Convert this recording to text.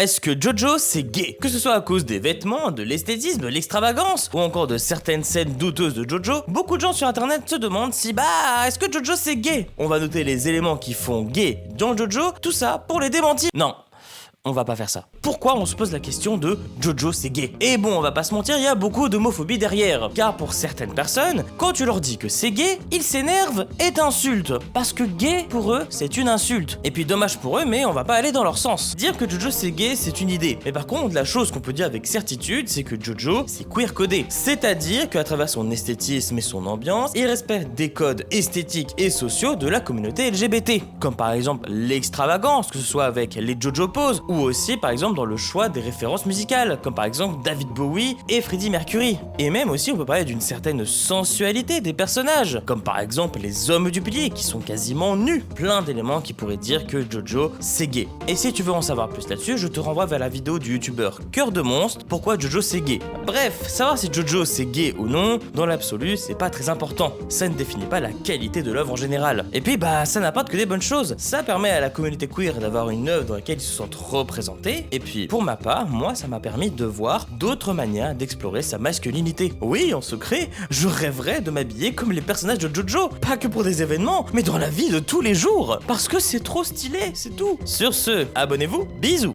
Est-ce que Jojo c'est gay? Que ce soit à cause des vêtements, de l'esthétisme, de l'extravagance, ou encore de certaines scènes douteuses de Jojo, beaucoup de gens sur internet se demandent si est-ce que Jojo c'est gay? On va noter les éléments qui font gay dans Jojo, tout ça pour les démentir. Non, on va pas faire ça. Pourquoi on se pose la question de Jojo c'est gay? Et bon, on va pas se mentir, il y a beaucoup d'homophobie derrière. Car pour certaines personnes, quand tu leur dis que c'est gay, ils s'énervent et t'insultent. Parce que gay, pour eux, c'est une insulte. Et puis dommage pour eux, mais on va pas aller dans leur sens. Dire que Jojo c'est gay, c'est une idée. Mais par contre, la chose qu'on peut dire avec certitude, c'est que Jojo, c'est queer codé. C'est-à-dire qu'à travers son esthétisme et son ambiance, il respecte des codes esthétiques et sociaux de la communauté LGBT. Comme par exemple l'extravagance, que ce soit avec les Jojo poses, ou aussi par exemple dans le choix des références musicales, comme par exemple David Bowie et Freddie Mercury. Et même aussi on peut parler d'une certaine sensualité des personnages, comme par exemple les hommes du pilier qui sont quasiment nus. Plein d'éléments qui pourraient dire que Jojo c'est gay. Et si tu veux en savoir plus là-dessus, je te renvoie vers la vidéo du youtubeur Cœur de Monstre, pourquoi Jojo c'est gay. Bref, savoir si Jojo c'est gay ou non, dans l'absolu c'est pas très important. Ça ne définit pas la qualité de l'œuvre en général. Et puis ça n'apporte que des bonnes choses. Ça permet à la communauté queer d'avoir une œuvre dans laquelle ils se sentent représentés. Et puis pour ma part, moi ça m'a permis de voir d'autres manières d'explorer sa masculinité. Oui, en secret, je rêverais de m'habiller comme les personnages de Jojo. Pas que pour des événements, mais dans la vie de tous les jours. Parce que c'est trop stylé, c'est tout. Sur ce, abonnez-vous, bisous.